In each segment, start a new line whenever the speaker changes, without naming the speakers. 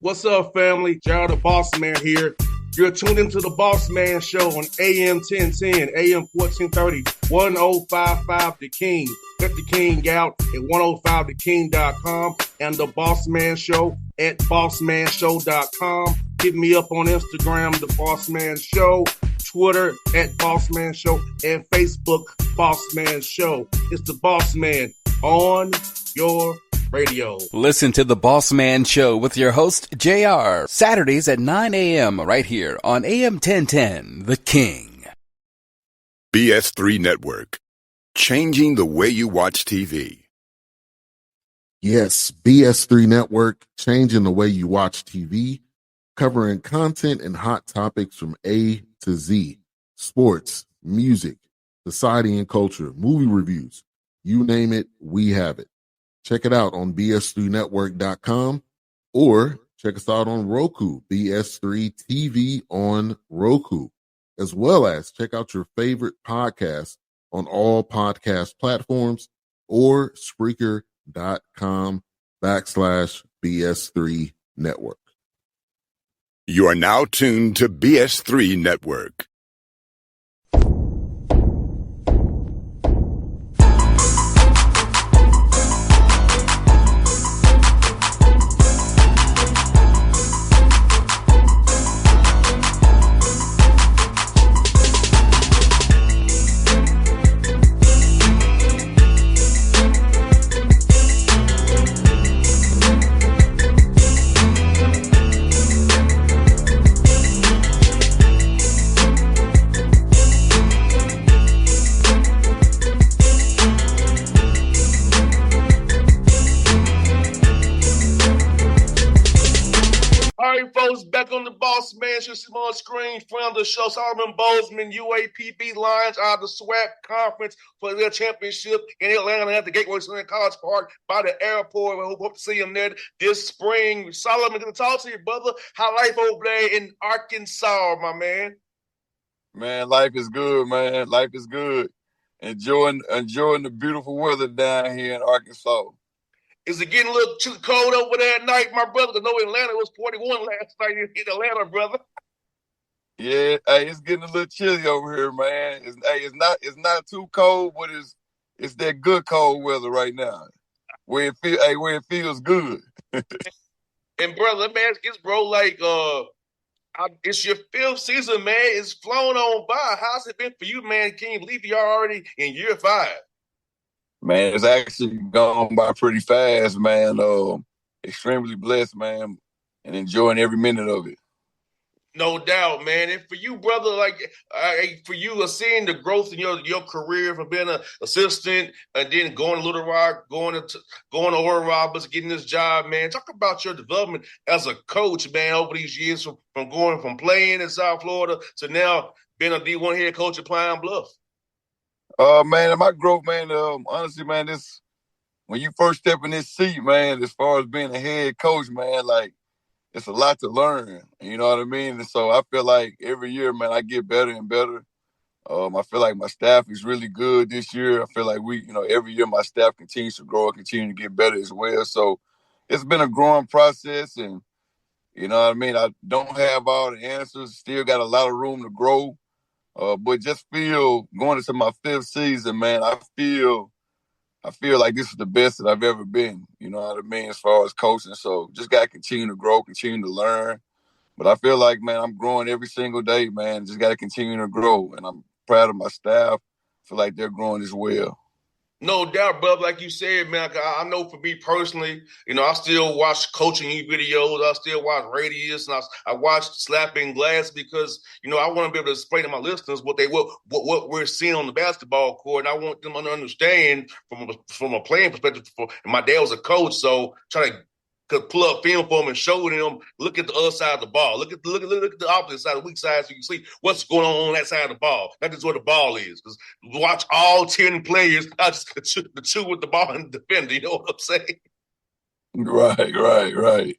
What's up, family? Gerald the Bossman here. You're tuned into the Bossman Show on AM 1010, AM 1430, 1055 The King. Let the King out at 105theking.com and the Bossman Show at bossmanshow.com. Hit me up on Instagram, The Bossman Show, Twitter at Bossman Show, and Facebook, Bossman Show. It's the Bossman on your radio.
Listen to the Bossman Show with your host, JR, Saturdays at 9 a.m. right here on AM 1010, The King.
BS3 Network, changing the way you watch TV.
Yes, BS3 Network, changing the way you watch TV, covering content and hot topics from A to Z, sports, music, society and culture, movie reviews, you name it, we have it. Check it out on bs3network.com or check us out on Roku, BS3 TV on Roku, as well as check out your favorite podcast on all podcast platforms or Spreaker.com/BS3 Network.
You are now tuned to BS3 Network.
Back on the Bossman Show, see on screen, friend of the show, Solomon Bozeman, UAPB Lions out of the SWAC conference for their championship in Atlanta at the Gateway Center College Park by the airport. We hope to see him there this spring. Solomon, going to talk to you, brother. How life over there in Arkansas, my man?
Man, life is good, man. Life is good. Enjoying the beautiful weather down here in Arkansas.
Is it getting a little too cold over there at night, my brother? Because I know Atlanta was 41 last night in Atlanta, brother.
Yeah, hey, it's getting a little chilly over here, man. It's not too cold, but it's that good cold weather right now, where it feels good.
And brother, let me ask this, bro. Like, it's your fifth season, man. It's flown on by. How's it been for you, man? Can you believe you're already in year 5?
Man, it's actually gone by pretty fast, man. Extremely blessed, man, and enjoying every minute of it.
No doubt, man. And for you, brother, like for you, seeing the growth in your career from being an assistant and then going to Little Rock, going to Oral Roberts, getting this job, man. Talk about your development as a coach, man, over these years from going from playing in South Florida to now being a D1 head coach at Pine Bluff.
Man, my growth, man, honestly, man, when you first step in this seat, man, as far as being a head coach, man, like, it's a lot to learn, you know what I mean? And so I feel like every year, man, I get better and better. I feel like my staff is really good this year. I feel like every year my staff continues to grow and continue to get better as well. So it's been a growing process, and, you know what I mean? I don't have all the answers, still got a lot of room to grow. But just feel going into my 5th season, man, I feel like this is the best that I've ever been, you know what I mean, as far as coaching. So just got to continue to grow, continue to learn. But I feel like, man, I'm growing every single day, man. Just got to continue to grow. And I'm proud of my staff. I feel like they're growing as well.
No doubt, brother. Like you said, man, I know for me personally, I still watch coaching videos. I still watch Radius, and I watch Slapping Glass because, I want to be able to explain to my listeners what we're seeing on the basketball court. And I want them to understand from a playing perspective. And my dad was a coach, so try to pull up film for them and show them, look at the other side of the ball. Look at the opposite side, the weak side, so you can see what's going on that side of the ball. Not just where the ball is. Because watch all 10 players, not just the two with the ball and the defender. You know what I'm saying?
Right.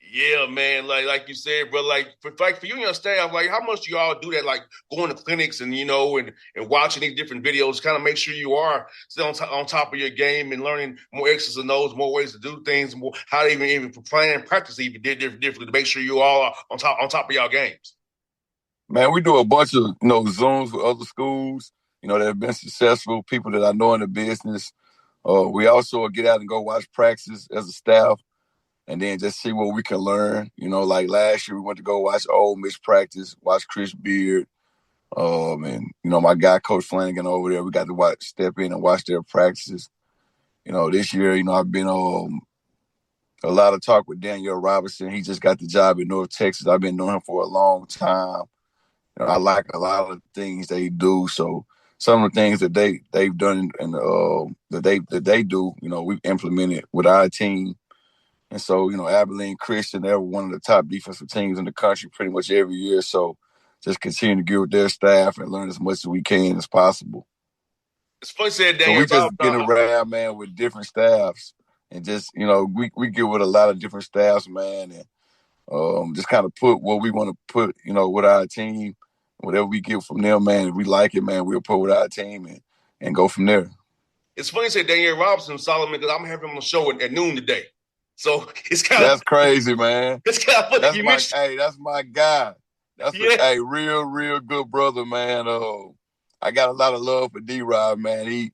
Yeah, man. Like you said, bro. Like for you and your staff, like how much do y'all do that? Like going to clinics and and watching these different videos, kind of make sure you are still on top of your game and learning more X's and O's, more ways to do things, more how to even plan and practice even differently to make sure you all are on top of y'all games.
Man, we do a bunch of Zooms with other schools, that have been successful, people that I know in the business. We also get out and go watch practice as a staff, and then just see what we can learn. Like last year, we went to go watch Ole Miss practice, watch Chris Beard, and my guy Coach Flanagan over there. We got to step in and watch their practices. This year, I've been a lot of talk with Daniel Robinson. He just got the job in North Texas. I've been knowing him for a long time. I like a lot of the things they do. So some of the things that they've done and that they do, we've implemented with our team. And so, Abilene Christian, they're one of the top defensive teams in the country pretty much every year. So just continue to get with their staff and learn as much as we can as possible.
It's funny said
So
Daniel
we just get
Robinson.
around, man, with different staffs and just, we get with a lot of different staffs, man, and just kind of put what we want to put, with our team. Whatever we get from them, man, if we like it, man, we'll put with our team and go from there.
It's funny say Daniel Robinson, Solomon, because I'm having him on the show at noon today. So it's
That's crazy, man.
It's kind of funny.
That's my guy. That's a real, real good brother, man. I got a lot of love for D-Rod, man. He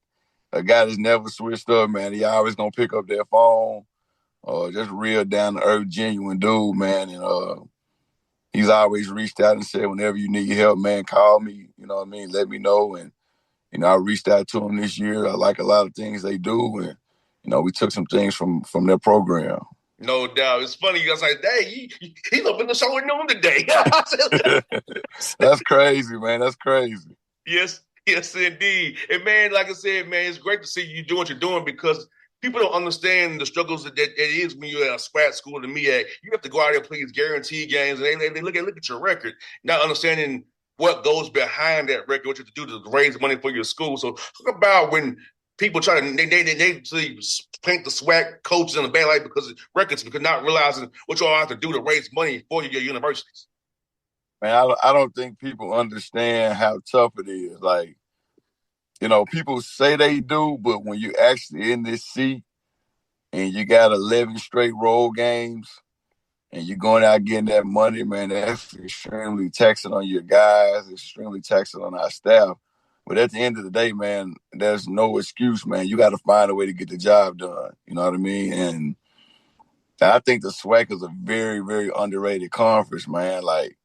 a guy that's never switched up, man. He always gonna pick up that phone. Just real down to earth, genuine dude, man. And he's always reached out and said, whenever you need help, man, call me. You know what I mean? Let me know. And I reached out to him this year. I like a lot of things they do, and we took some things from their program.
No doubt. It's funny. I was like, dang, he's up in the show at noon today.
That's crazy, man. That's crazy.
Yes, indeed. And man, like I said, man, it's great to see you doing what you're doing because people don't understand the struggles that it is when you're at a SWAT school to me at. You have to go out there and play these guaranteed games, and they look at your record, not understanding what goes behind that record, what you have to do to raise money for your school. So talk about when people try to they paint the SWAT coaches in a bad light because of records, because not realizing what you all have to do to raise money for your universities.
Man, I don't think people understand how tough it is. Like, people say they do, but when you actually in this seat and you got 11 straight road games and you're going out getting that money, man, that's extremely taxing on your guys, extremely taxing on our staff. But at the end of the day, man, there's no excuse, man. You got to find a way to get the job done. You know what I mean? And I think the SWAC is a very, very underrated conference, man. Like,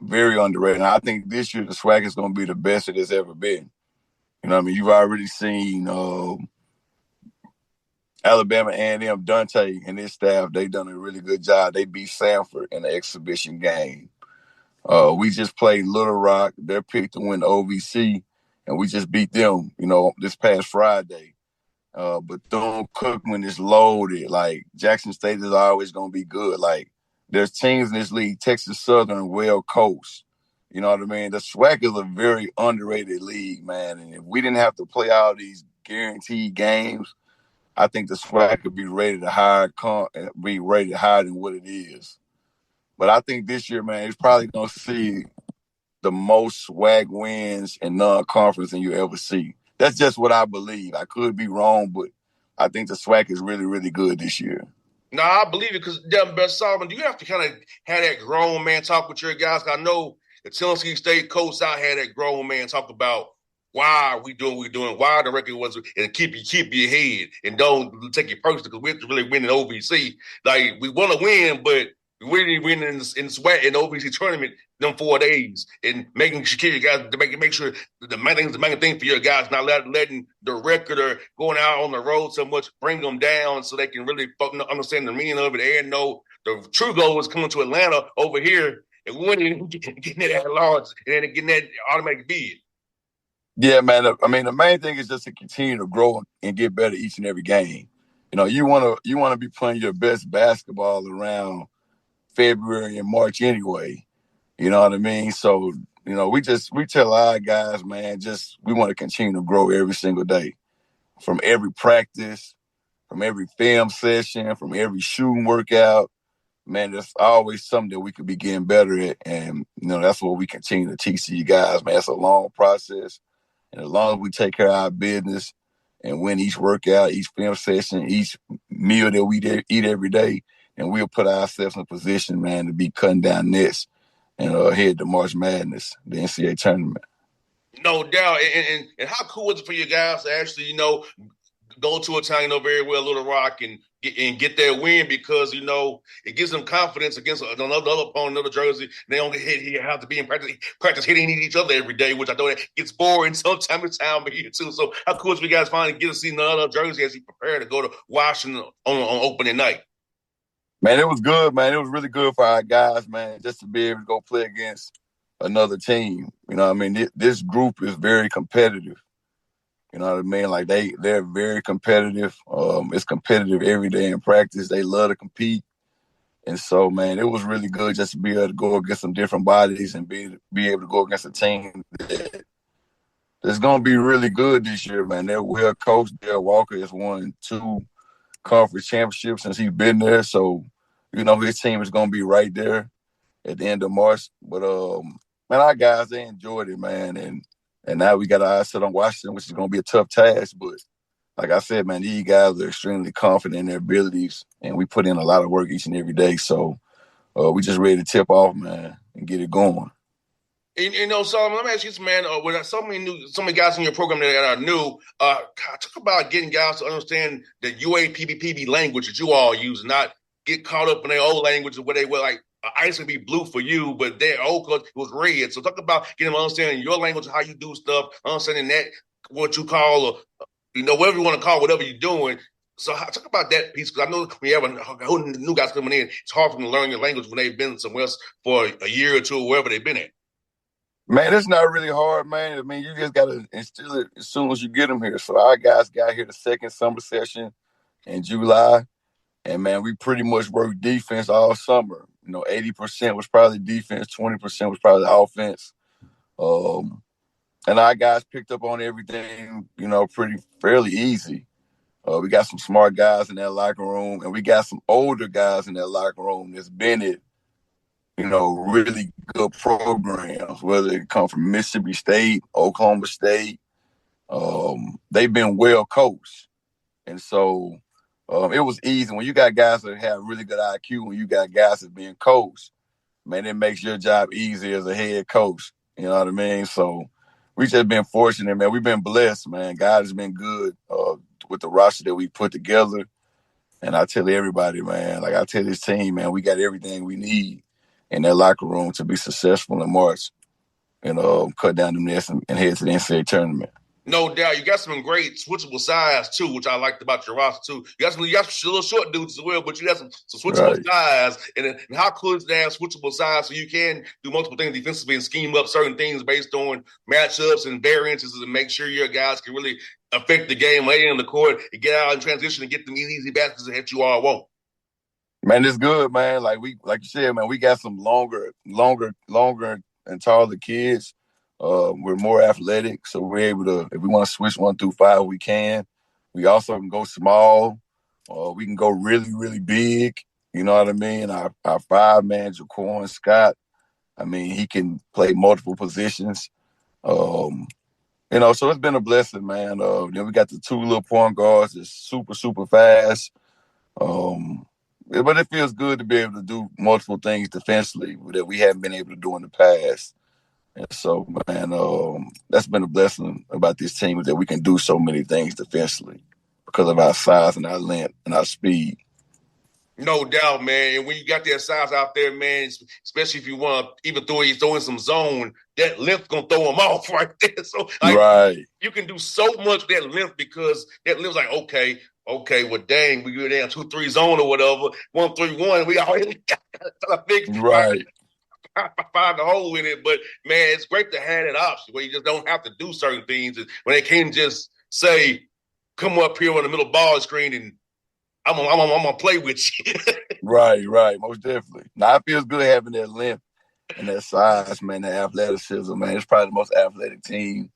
very underrated. And I think this year the SWAC is going to be the best it has ever been. You know what I mean? You've already seen Alabama A&M, Dante and his staff. They've done a really good job. They beat Sanford in the exhibition game. We just played Little Rock. They're picked to win the OVC, and we just beat them, this past Friday. Bethune-Cookman is loaded. Like, Jackson State is always going to be good. Like, there's teams in this league, Texas Southern, well coached. You know what I mean? The SWAC is a very underrated league, man. And if we didn't have to play all these guaranteed games, I think the SWAC could be rated higher than what it is. But I think this year, man, it's probably going to see the most SWAC wins in non-conference than you ever see. That's just what I believe. I could be wrong, but I think the SWAC is really, really good this year.
No, I believe it because, Solomon, do you have to kind of have that grown man talk with your guys? I know the Tennessee State coach out had that grown man talk about why are we doing what we're doing, why the record was, and keep your head and don't take it personal because we have to really win in OVC. Like, we want to win, but we really win in SWAT in the OVC tournament them 4 days and making sure you guys to make sure the main thing for your guys, not letting the record or going out on the road so much bring them down so they can really understand the meaning of it and know the true goal is coming to Atlanta over here and winning and getting that at large and then getting that automatic bid.
Yeah, man. I mean, the main thing is just to continue to grow and get better each and every game. You want to be playing your best basketball around February and March anyway. You know what I mean? So, we tell our guys, man, we want to continue to grow every single day. From every practice, from every film session, from every shooting workout. man, there's always something that we could be getting better at. And, that's what we continue to teach you guys, man. It's a long process. And as long as we take care of our business and win each workout, each film session, each meal that we eat every day, and we'll put ourselves in a position, man, to be cutting down nets and head to March Madness, the NCAA tournament.
No doubt. And how cool is it for you guys to actually, go to a town, very well, Little Rock, and get that win, because it gives them confidence against another opponent, another jersey. They don't get hit here, have to be in practice hitting each other every day, which I know that gets boring sometimes time here too. So how cool is it you guys finally get to see another jersey as you prepare to go to Washington on opening night?
Man, it was good, man. It was really good for our guys, man, just to be able to go play against another team. This group is very competitive. You know what I mean? Like they're very competitive. It's competitive every day in practice. They love to compete. And so, man, it was really good just to be able to go against some different bodies and be able to go against a team that's going to be really good this year, man. They're well coached. Dale Walker has won 2 conference championships since he's been there. So, his team is going to be right there at the end of March. But, man, our guys, they enjoyed it, man. And now we got our eyes set on Washington, which is going to be a tough task. But like I said, man, these guys are extremely confident in their abilities, and we put in a lot of work each and every day. So we just ready to tip off, man, and get it going.
And so let me ask you this, man. With so many guys in your program that are new, talk about getting guys to understand the UAPBPB language that you all use, not get caught up in their old language where they were like, ice would be blue for you, but their old color was red. So talk about getting them understanding your language, how you do stuff, understanding that, what you call, whatever you want to call whatever you're doing. So talk about that piece, because I know when you have a new guys coming in, it's hard for them to learn your language when they've been somewhere else for a year or two, or wherever they've been at.
Man, it's not really hard, man. You just got to instill it as soon as you get them here. So our guys got here the second summer session in July. And, man, we pretty much worked defense all summer. 80% was probably defense, 20% was probably offense. And our guys picked up on everything, fairly easy. We got some smart guys in that locker room, and we got some older guys in that locker room that's been at, really good programs, whether it come from Mississippi State, Oklahoma State. They've been well coached. And so it was easy. When you got guys that have really good IQ, when you got guys that being coached, man, it makes your job easier as a head coach. You know what I mean? So we just been fortunate, man. We've been blessed, man. God has been good with the roster that we put together. And I tell everybody, man, like I tell this team, man, we got everything we need in that locker room to be successful in March and cut down the nets and head to the NCAA tournament.
No doubt. You got some great switchable size, too, which I liked about your roster, too. You got some little short dudes as well, but you got some switchable size. And how cool is it to have switchable size so you can do multiple things defensively and scheme up certain things based on matchups and variances and make sure your guys can really affect the game later in the court and get out in transition and get them easy baskets that you all want.
Man, it's good, man. Like you said, man, we got some longer and taller kids. We're more athletic, so we're able to, if we want to switch 1 through 5, we can. We also can go small. We can go really, really big. You know what I mean? Our 5-man, Jaquan Scott, he can play multiple positions. So it's been a blessing, man. Then we got the 2 little point guards that's super, super fast. But it feels good to be able to do multiple things defensively that we haven't been able to do in the past. And so, man, that's been a blessing about this team, is that we can do so many things defensively because of our size and our length and our speed.
No doubt, man. And when you got that size out there, man, especially if you want to even throw in some zone, that length going to throw them off right there. So, you can do so much with that length, because that length's like, okay, well, dang, we go down 2-3 zone or whatever, 1-3-1, we already got to fix find the hole in it. But, man, it's great to have that option where you just don't have to do certain things. When they can just say, come up here on the middle ball screen and I'm gonna play with you.
Right, most definitely. Now, it feels good having that length and that size, man, that athleticism, man. It's probably the most athletic team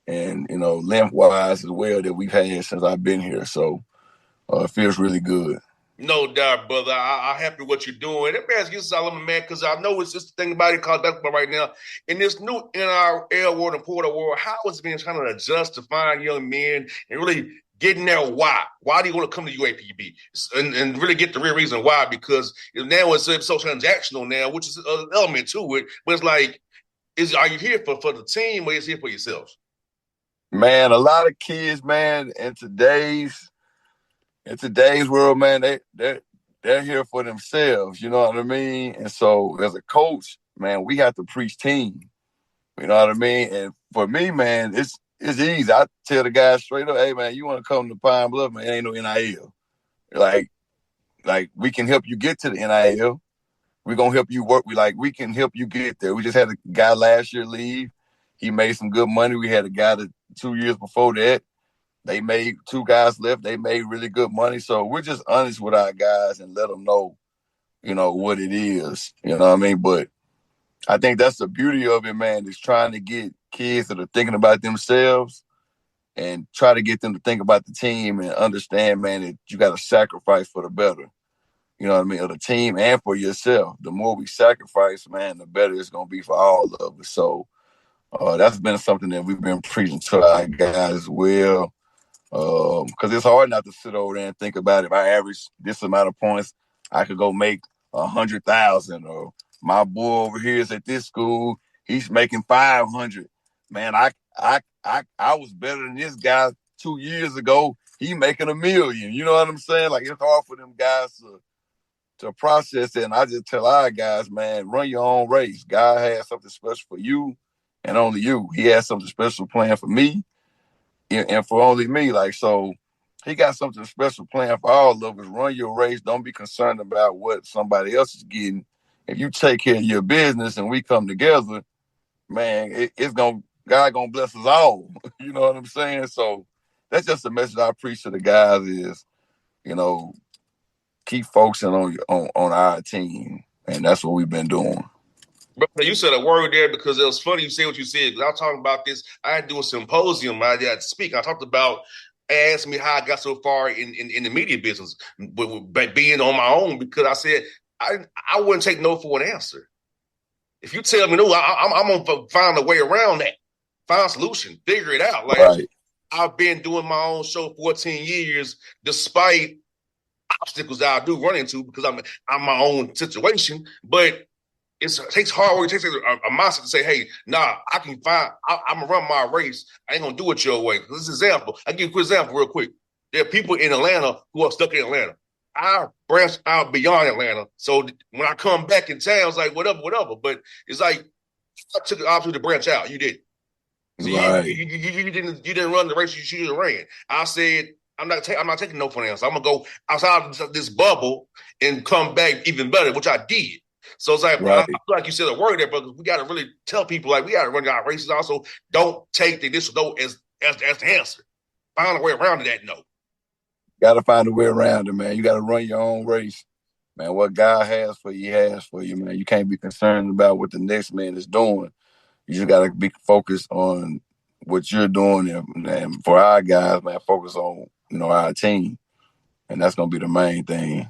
and, length-wise as well that we've had since I've been here. So it feels really good.
No doubt, brother. I happy what you're doing. Let me ask you something, man, because I know it's just the thing about it called basketball right now. In this new NRL world and portal world, how is it being trying to adjust to find young men and really getting there why? Why do you want to come to UAPB? And really get the real reason why? Because now it's so transactional now, which is an element to it. But it's like, are you here for the team or is you here for yourselves?
Man, a lot of kids, man, in today's world, man, they're here for themselves. You know what I mean? And so, as a coach, man, we have to preach team. You know what I mean? And for me, man, it's easy. I tell the guys straight up, hey, man, you want to come to Pine Bluff, man, it ain't no NIL. Like we can help you get to the NIL. We're gonna help you work. We can help you get there. We just had a guy last year leave. He made some good money. We had a guy that 2 years before that. They made 2 guys left. They made really good money. So we're just honest with our guys and let them know, what it is. You know what I mean? But I think that's the beauty of it, man, is trying to get kids that are thinking about themselves and try to get them to think about the team and understand, man, that you got to sacrifice for the better. You know what I mean? Of the team and for yourself. The more we sacrifice, man, the better it's going to be for all of us. So that's been something that we've been preaching to our guys as well. Because it's hard not to sit over there and think about if I average this amount of points, I could go make 100,000. Or my boy over here is at this school, he's making 500. Man, I was better than this guy 2 years ago. He making $1 million. You know what I'm saying? Like, it's hard for them guys to process it. And I just tell our guys, man, run your own race. God has something special for you and only you. He has something special planned for me and for only me. Like, so he got something special planned for all of us. Run your race. Don't be concerned about what somebody else is getting. If you take care of your business and we come together, man, God gonna bless us all. You know what I'm saying? So that's just the message I preach to the guys is, keep focusing on our team. And that's what we've been doing.
But you said a word there because it was funny you say what you said. Because I was talking about this. I had to do a symposium. I had to speak. I talked about asked me how I got so far in the media business, but being on my own because I said I wouldn't take no for an answer. If you tell me no, I'm gonna find a way around that, find a solution, figure it out. Like
right.
I've been doing my own show 14 years, despite obstacles that I do run into because I'm my own situation, but it takes hard work. It takes a mindset to say, hey, nah, I'm going to run my race. I ain't going to do it your way. This example, I'll give you a quick example real quick. There are people in Atlanta who are stuck in Atlanta. I branch out beyond Atlanta. So when I come back in town, it's like, whatever. But it's like, I took the opportunity to branch out. You did. So
right.
you didn't run the race you should have ran. I said, I'm not taking no for an answer. I'm going to go outside of this bubble and come back even better, which I did. So it's like, right. I feel like you said a word there, but we got to really tell people, like, we got to run our races. Also, don't take the initial no as the answer. Find a way around that no.
Got to find a way around it, man. You got to run your own race. Man, what God has for you, he has for you, man. You can't be concerned about what the next man is doing. You just got to be focused on what you're doing. And for our guys, man, focus on, our team. And that's going to be the main thing.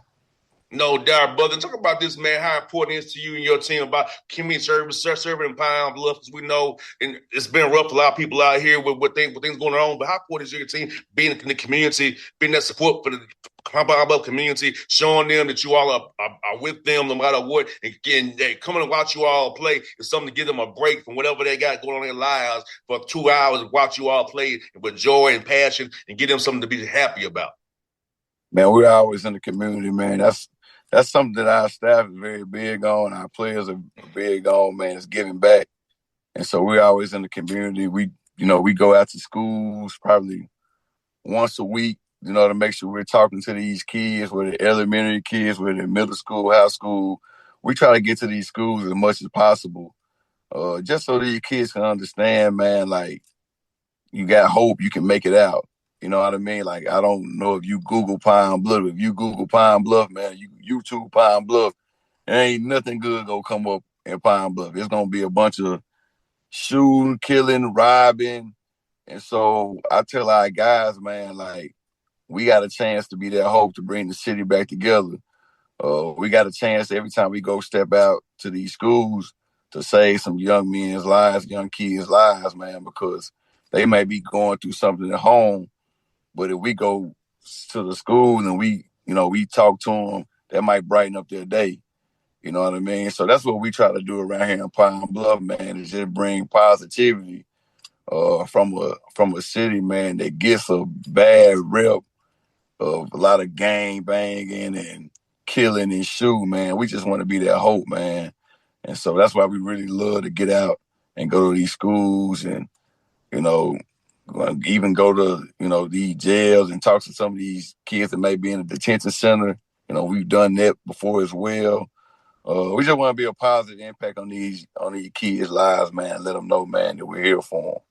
No doubt, brother. Talk about this, man, how important it is to you and your team about community service, serving in Pine Bluff, because we know and it's been rough for a lot of people out here with things going on, but how important is your team being in the community, being that support for the Pine Bluff community, showing them that you all are with them no matter what, and they coming to watch you all play is something to give them a break from whatever they got going on in their lives for 2 hours and watch you all play with joy and passion and give them something to be happy about.
Man, we're always in the community, man. That's something that our staff is very big on. Our players are big on, man. It's giving back. And so we're always in the community. We go out to schools probably once a week, to make sure we're talking to these kids, whether they're elementary kids, whether they're middle school, high school. We try to get to these schools as much as possible, just so these kids can understand, man, like, you got hope, you can make it out. You know what I mean? Like, I don't know if you Google Pine Bluff. If you Google Pine Bluff, man, you YouTube Pine Bluff, there ain't nothing good gonna come up in Pine Bluff. It's gonna be a bunch of shooting, killing, robbing. And so I tell our guys, man, like, we got a chance to be that hope to bring the city back together. We got a chance every time we go step out to these schools to save some young men's lives, young kids' lives, man, because they may be going through something at home, but if we go to the school and we talk to them, that might brighten up their day. You know what I mean? So that's what we try to do around here in Pine Bluff, man, is just bring positivity from a city, man, that gets a bad rep of a lot of gang banging and killing and shooting, man. We just want to be that hope, man. And so that's why we really love to get out and go to these schools and, even go to, these jails and talk to some of these kids that may be in a detention center. We've done that before as well. We just want to be a positive impact on these kids' lives, man. Let them know, man, that we're here for them.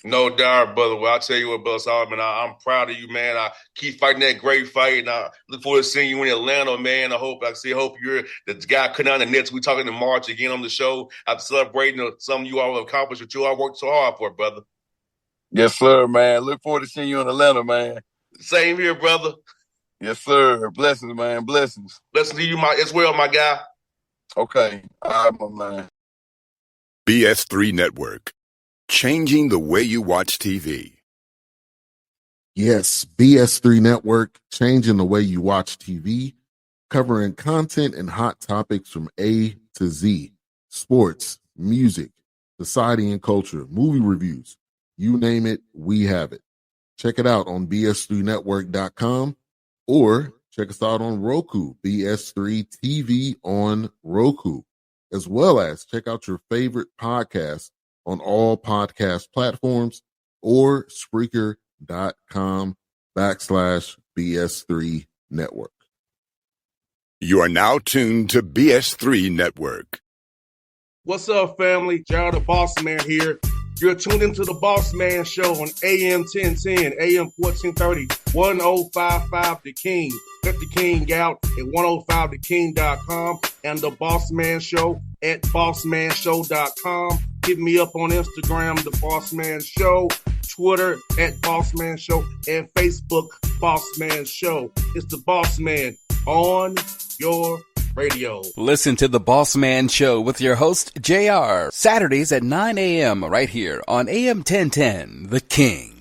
No doubt, brother. Well, I'll tell you what, Brother Solomon, I'm proud of you, man. I keep fighting that great fight, and I look forward to seeing you in Atlanta, man. I hope you're the guy cutting down the nets. We're talking in March again on the show. I'm celebrating something you all have accomplished, what you all worked so hard for, brother.
Yes, sir, man. Look forward to seeing you in Atlanta, man.
Same here, brother.
Yes, sir. Blessings, man. Blessings.
Blessings to you, as well, my guy.
Okay. All right, my man.
BS3 Network. Changing the way you watch TV.
Yes, BS3 Network, changing the way you watch TV, covering content and hot topics from A to Z. Sports, music, society and culture, movie reviews. You name it, we have it. Check it out on bs3network.com or check us out on Roku, BS3 TV on Roku, as well as check out your favorite podcast on all podcast platforms or Spreaker.com/BS3 Network.
You are now tuned to BS3 Network.
What's up, family? Jared the Bossman here. You're tuned into the Bossman Show on AM 1010, AM 1430, 1055 The King. Let the King out at 105theking.com and the Bossman Show at bossmanshow.com. Hit me up on Instagram, The Bossman Show, Twitter at Bossman Show, and Facebook, Bossman Show. It's the Bossman on your radio.
Listen to The Bossman Show with your host, JR, Saturdays at 9 a.m. right here on AM 1010, The King.